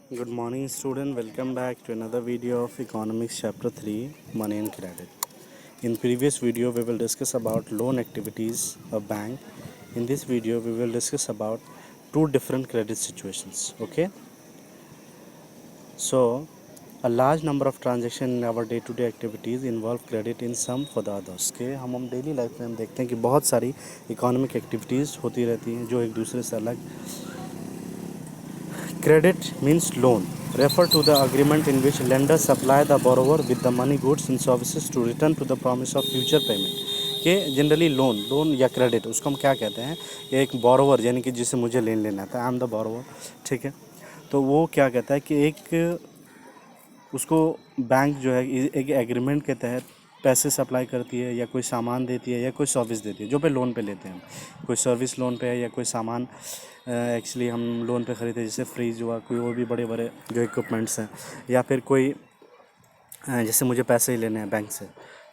Good morning, student. Welcome back to another video of Economics Chapter 3, Money and Credit. In previous video, we will discuss about loan activities of bank. In this video, we will discuss about two different credit situations. Okay. So, a large number of transactions in our day-to-day activities involve credit in some for the others. के हम daily life में हम देखते हैं कि बहुत सारी economic activities होती रहती हैं जो एक दूसरे से अलग. Credit means loan. Refer to the agreement in which lender supply the borrower with the money, goods and services to return to the promise of future payment. कि जनरली लोन या क्रेडिट उसको हम क्या कहते हैं, एक बोरोवर यानी कि जिसे मुझे लेन लेना था, आई एम द बोरोवर. ठीक है, तो वो क्या कहता है कि एक उसको बैंक जो है एक एग्रीमेंट के तहत पैसे सप्लाई करती है या कोई सामान देती है या कोई सर्विस देती है जो पे लोन पे लेते हैं. कोई सर्विस लोन पे है या कोई सामान एक्चुअली हम लोन पे ख़रीदते हैं, जैसे फ्रिज हुआ, कोई और भी बड़े बड़े जो इक्विपमेंट्स हैं, या फिर कोई जैसे मुझे पैसे ही लेने हैं बैंक से,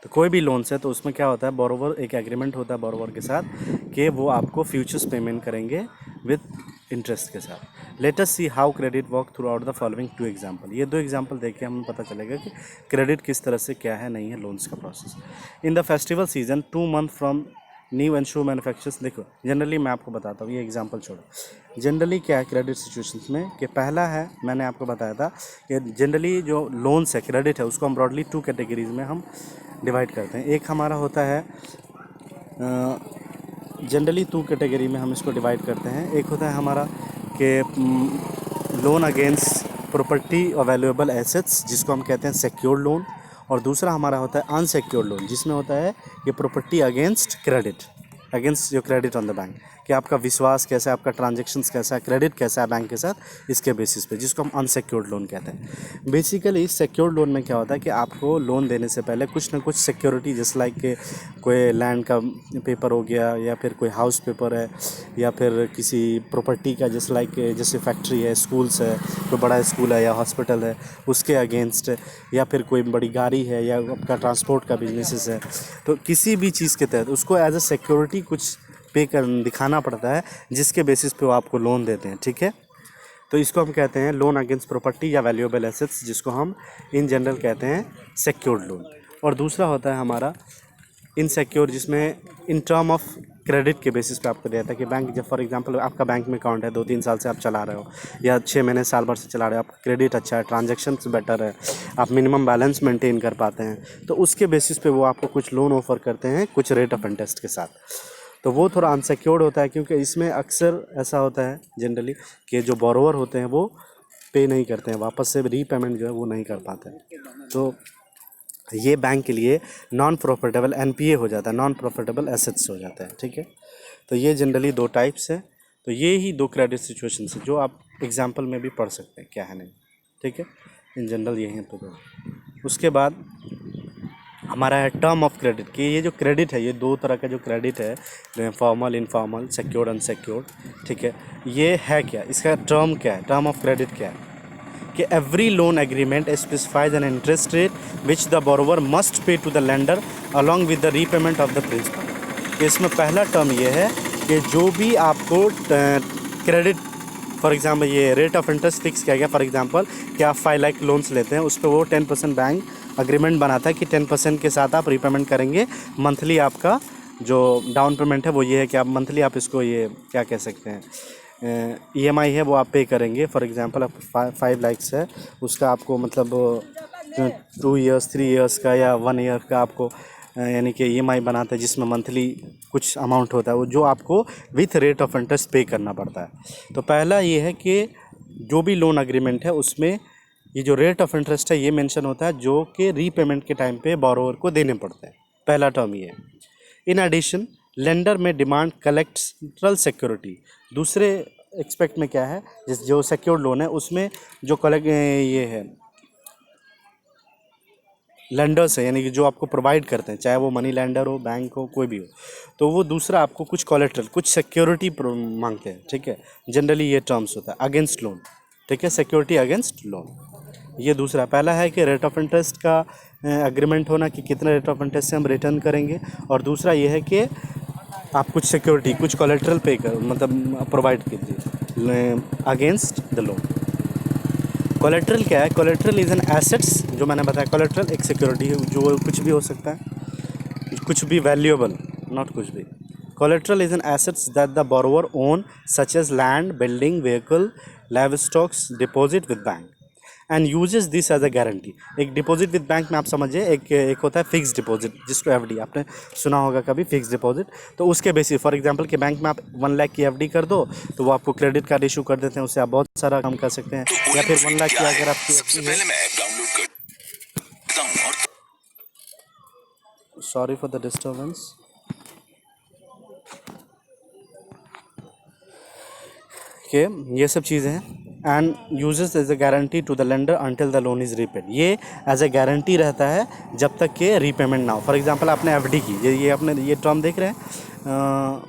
तो कोई भी लोन से, तो उसमें क्या होता है, बोरोवर एक एग्रीमेंट होता है बोरोवर के साथ कि वो आपको फ्यूचर्स पेमेंट करेंगे विद इंटरेस्ट के साथ. Let us see how credit work through out the following two example. ये दो एग्जांपल देख के हमें पता चलेगा कि क्रेडिट किस तरह से क्या है, नहीं है लोन्स का process. In the festival season 2 month from new and shoe manufacturers. देखो जनरली मैं आपको बताता हूँ, ये एग्जांपल छोड़ो. जनरली क्या है क्रेडिट सिचुएशंस में कि पहला है, मैंने आपको बताया था कि जनरली जो लोन्स है, क्रेडिट है, उसको हम ब्रॉडली 2 कैटेगरीज में हम डिवाइड करते हैं. एक हमारा होता है जनरली 2 कैटेगरी में हम इसको डिवाइड करते हैं. एक होता है हमारा कि लोन अगेंस्ट प्रॉपर्टी और वैल्यूएबल एसेट्स, जिसको हम कहते हैं सिक्योर्ड लोन. और दूसरा हमारा होता है अनसिक्योर्ड लोन, जिसमें होता है कि property against credit, against your credit on the bank, कि आपका विश्वास कैसा है, आपका ट्रांजैक्शंस कैसा है, क्रेडिट कैसा है बैंक के साथ, इसके बेसिस पे, जिसको हम अनसिक्योर्ड लोन कहते हैं. बेसिकली सिक्योर्ड लोन में क्या होता है कि आपको लोन देने से पहले कुछ ना कुछ सिक्योरिटी, जैसे लाइक कोई लैंड का पेपर हो गया, या फिर कोई हाउस पेपर है, या फिर किसी प्रॉपर्टी का, जैसे लाइक जैसे फैक्ट्री है, स्कूल्स है, कोई बड़ा स्कूल है या हॉस्पिटल है, उसके अगेंस्ट, या फिर कोई बड़ी गाड़ी है, या आपका ट्रांसपोर्ट का बिजनेसेस है, तो किसी भी चीज़ के तहत उसको एज अ सिक्योरिटी कुछ पे कर दिखाना पड़ता है, जिसके बेसिस पे वो आपको लोन देते हैं. ठीक है, तो इसको हम कहते हैं लोन अगेंस्ट प्रॉपर्टी या वैल्यूएबल एसेट्स, जिसको हम इन जनरल कहते हैं सिक्योर्ड लोन. और दूसरा होता है हमारा इनसिक्योर, जिसमें इन टर्म ऑफ क्रेडिट के बेसिस पे आपको देता है कि बैंक, जब फॉर एग्जांपल आपका बैंक में अकाउंट है, 2-3 साल से आप चला रहे हो, या 6 महीने साल भर से चला रहे हो, आपका क्रेडिट अच्छा है, ट्रांजैक्शंस बेटर है, आप मिनिमम बैलेंस मेंटेन कर पाते हैं, तो उसके बेसिस पे वो आपको कुछ लोन ऑफर करते हैं कुछ रेट ऑफ इंटरेस्ट के साथ. तो वो थोड़ा अनसिक्योर्ड होता है, क्योंकि इसमें अक्सर ऐसा होता है जनरली कि जो बोरोवर होते हैं वो पे नहीं करते हैं, वापस से रीपेमेंट जो है वो नहीं कर पाते हैं. तो ये बैंक के लिए नॉन प्रॉफिटेबल एनपीए हो जाता है, नॉन प्रॉफिटेबल एसेट्स हो जाता है. ठीक है, तो ये जनरली 2 टाइप्स है. तो ये ही 2 क्रेडिट सिचुएशन है जो आप एग्जाम्पल में भी पढ़ सकते हैं, क्या है नहीं. ठीक है, इन जनरल यही है. तो उसके बाद हमारा है टर्म ऑफ क्रेडिट, कि ये जो क्रेडिट है, ये 2 तरह का जो क्रेडिट है, फॉर्मल, इनफॉर्मल, सिक्योर्ड, अनसिक्योर्ड. ठीक है, ये है क्या, इसका टर्म क्या है, टर्म ऑफ क्रेडिट क्या है, कि every loan agreement specifies an interest rate which the borrower must pay to the lender along with the repayment of the principal. इसमें पहला टर्म ये है कि जो भी आपको क्रेडिट, फॉर एग्जांपल ये रेट ऑफ इंटरेस्ट फिक्स किया गया, फॉर एग्जांपल कि आप 5 लाख लोन्स लेते हैं, उस पर वो 10% बैंक अग्रीमेंट बनाता है कि 10% के साथ आप रीपेमेंट करेंगे. मंथली आपका जो डाउन पेमेंट है वो ये है कि आप मंथली आप इसको ये क्या कह सकते हैं, EMI है वो आप पे करेंगे. फॉर एग्जांपल आप 5 लाख है, उसका आपको मतलब 2 ईयर्स 3 ईयर्स का या 1 ईयर का आपको यानी कि EMI बनाता है, जिसमें मंथली कुछ अमाउंट होता है, वो जो आपको विथ रेट ऑफ इंटरेस्ट पे करना पड़ता है. तो पहला ये है कि जो भी लोन अग्रीमेंट है उसमें ये जो रेट ऑफ इंटरेस्ट है ये मेंशन होता है, जो कि रीपेमेंट के टाइम पे बोरोवर को देने पड़ते हैं. पहला टर्म ये है. इन एडिशन लेंडर में डिमांड कलेक्टरल सिक्योरिटी. दूसरे एक्सपेक्ट में क्या है, जिस जो सिक्योर्ड लोन है उसमें जो ये है लेंडर्स है, यानी कि जो आपको प्रोवाइड करते हैं, चाहे वो मनी लेंडर हो, बैंक हो, कोई भी हो, तो वो दूसरा आपको कुछ कोलेट्रल, कुछ सिक्योरिटी मांगते हैं. ठीक है, जनरली ये टर्म्स होता है अगेंस्ट लोन. ठीक है, सिक्योरिटी अगेंस्ट लोन, ये दूसरा. पहला है कि रेट ऑफ इंटरेस्ट का एग्रीमेंट होना कि कितने रेट ऑफ इंटरेस्ट से हम रिटर्न करेंगे, और दूसरा ये है कि आप कुछ सिक्योरिटी, कुछ कोलेट्रल पे कर मतलब प्रोवाइड कीजिए अगेंस्ट द लोन. कोलेट्रल क्या है? कोलेट्रल इज़ एन एसेट्स, जो मैंने बताया कोलेट्रल एक सिक्योरिटी है जो कुछ भी हो सकता है, कुछ भी वैल्यूएबल, नॉट कुछ भी। Collateral is an assets that the borrower own such as land, building, vehicle, livestocks, deposit with bank and uses this as a guarantee. एक डिपॉजिट विद बैंक में आप समझिए एक होता है फिक्स डिपॉजिट, जिसको एफडी आपने सुना होगा कभी, फिक्स डिपॉजिट। तो उसके बेसिस फॉर एग्जांपल कि बैंक में आप 1 लाख की एफडी कर दो तो वो आपको क्रेडिट कार्ड इशू कर देते हैं, उससे आप बहुत सारा काम कर सकते हैं। या फिर 1 लाख की अगर आपकी एफडी है, सॉरी फॉर द डिस्टर्बेंस, के ये सब चीज़ें हैं। And uses as a guarantee to the lender until the loan is repaid. ये एज ए गारंटी रहता है जब तक कि रीपेमेंट ना हो। फॉर एग्जांपल आपने एफडी की, ये आपने ये टर्म देख रहे हैं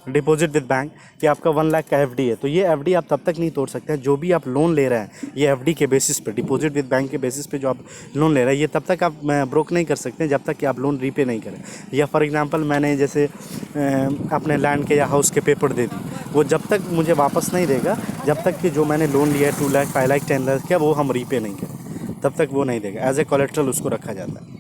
डिपॉजिट विद बैंक, कि आपका 1 लाख का एफडी है, तो ये एफडी आप तब तक नहीं तोड़ सकते हैं। जो भी आप लोन ले रहे हैं ये एफडी के बेसिस पे, डिपॉजिट विद बैंक के बेसिस पे जो आप लोन ले रहे हैं, ये तब तक आप ब्रोक नहीं कर सकते जब तक कि आप लोन रीपे नहीं करें। या फॉर एग्जांपल मैंने जैसे अपने लैंड के या हाउस के पेपर दे दी, वो जब तक मुझे वापस नहीं देगा जब तक कि जो मैंने लोन लिया है 2 लाख 5 लाख 10 लाख का, वो हम रीपे नहीं करें, तब तक वो नहीं देगा। एज ए कोलेट्रल उसको रखा जाता है।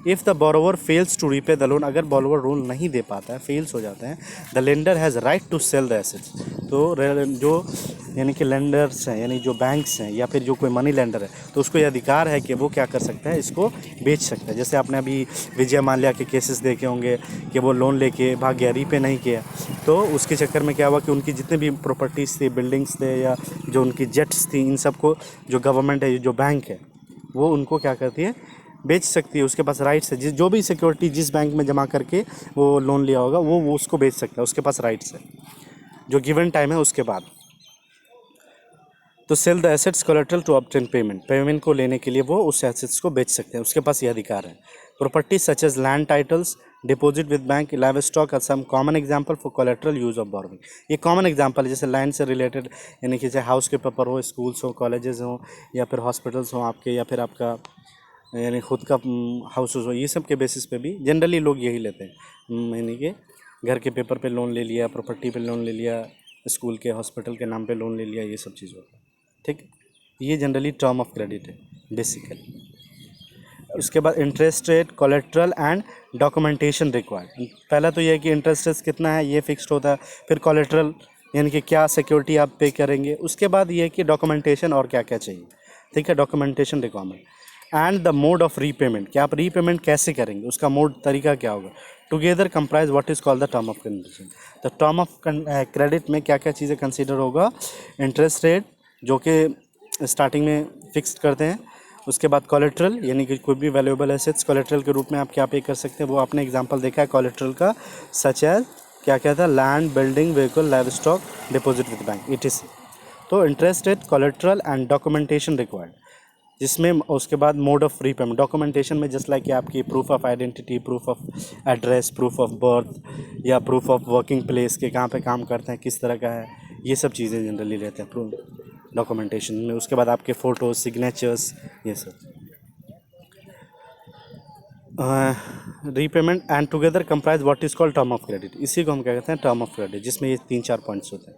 If the borrower fails to repay the loan, अगर बोरोवर लोन नहीं दे पाता है, फेल्स हो जाता है, the lender has right to sell the assets. तो जो यानी कि लेंडर्स हैं, यानी जो बैंक्स हैं या फिर जो कोई मनी लेंडर है, तो उसको ये अधिकार है कि वो क्या कर सकता है, इसको बेच सकता है। जैसे आपने अभी विजय माल्या के केसेस देखे होंगे कि वो लोन लेके भाग गया, रीपे नहीं किया, तो उसके चक्कर में क्या हुआ कि उनकी जितने भी प्रॉपर्टीज़ थी, बिल्डिंग्स थे या जो उनकी जेट्स थी, इन सब को जो गवर्नमेंट है, जो बैंक है, वो उनको क्या करती है, बेच सकती है। उसके पास राइट्स है, जो भी सिक्योरिटी जिस बैंक में जमा करके वो लोन लिया होगा वो उसको बेच सकता है, उसके पास राइट्स है जो गिवन टाइम है उसके बाद। तो sell the assets collateral to obtain payment, payment को लेने के लिए वो उस एसेट्स को बेच सकते हैं, उसके पास ये अधिकार है। Property such as land titles, deposit with bank, livestock are some common example for collateral use of borrowing. ये कॉमन एग्जांपल है, जैसे लैंड से रिलेटेड, यानी कि चाहे हाउस के पेपर हो, स्कूल्स हो, कॉलेजेस हो, या फिर हॉस्पिटल्स हो आपके, या फिर आपका यानी खुद का हाउसेस हो, ये सब के बेसिस पे भी जनरली लोग यही लेते हैं। यानी कि घर के पेपर पे लोन ले लिया, प्रॉपर्टी पे लोन ले लिया, स्कूल के हॉस्पिटल के नाम पे लोन ले लिया, ये सब चीज़ होता है। ठीक, ये जनरली टर्म ऑफ क्रेडिट है बेसिकली। उसके बाद interest rate, collateral and documentation required. पहला तो ये है कि इंटरेस्ट रेट कितना है ये फिक्स्ड होता है, फिर कोलेट्रल यानी कि क्या सिक्योरिटी आप पे करेंगे, उसके बाद ये है कि डॉक्यूमेंटेशन और क्या क्या चाहिए। ठीक है, documentation requirement and the mode of repayment, कि आप रीपेमेंट कैसे करेंगे, उसका मोड तरीका क्या होगा। Together comprise what is called the term of condition. तो टर्म ऑफ क्रेडिट में क्या क्या चीज़ें कंसीडर होगा, इंटरेस्ट रेट जो कि स्टार्टिंग में फिक्स्ड करते हैं, उसके बाद कोलेट्रल यानी कि कोई भी वैल्यूएबल एसेट्स कोलेट्रल के रूप में आप क्या पे कर सकते हैं, वो आपने एग्जांपल देखा है कोलेट्रल का, सच एज क्या क्या था, land, building, vehicle, live stock, deposit with bank, etc। तो interest rate, collateral and documentation required, जिसमें उसके बाद मोड ऑफ रीपेमेंट। डॉक्यूमेंटेशन में जस्ट लाइक कि आपकी proof of identity, proof of address, proof of birth या प्रूफ ऑफ वर्किंग प्लेस के कहाँ पे काम करते हैं, किस तरह का है, ये सब चीज़ें जनरली रहते हैं प्रूफ डॉक्यूमेंटेशन में। उसके बाद आपके फ़ोटो, सिग्नेचर्स, ये सब। Repayment and together comprise what is called term of credit, इसी को हम क्या कहते हैं, टर्म ऑफ क्रेडिट, जिसमें ये 3-4 पॉइंट्स होते हैं।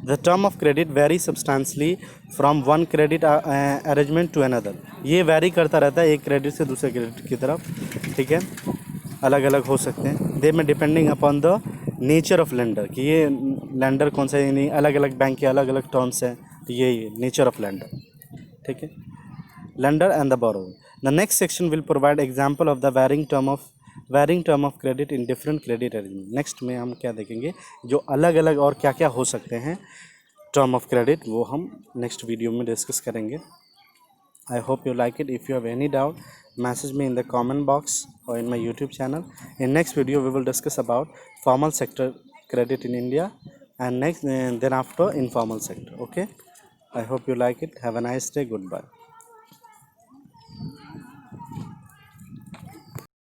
The term of credit vary substantially from one credit arrangement to another. ये वेरी करता रहता है एक क्रेडिट से दूसरे क्रेडिट की तरफ। ठीक है, अलग अलग हो सकते हैं। दे में depending upon the nature of lender, कि ये लेंडर कौन सा, यानी अलग अलग बैंक के अलग अलग टर्म्स हैं, तो ये नेचर ऑफ लेंडर। ठीक है, lender and the borrower. The next section will provide example of the varying term of credit in different credit arrangement. Next में हम क्या देखेंगे, जो अलग अलग और क्या क्या हो सकते हैं term of credit, वो हम next वीडियो में डिस्कस करेंगे। I hope you like it. If you have any doubt, message me in the comment box or in my YouTube channel. In next video we will discuss about formal sector credit in India and then after informal sector. Okay, I hope you like it. Have a nice day. Goodbye.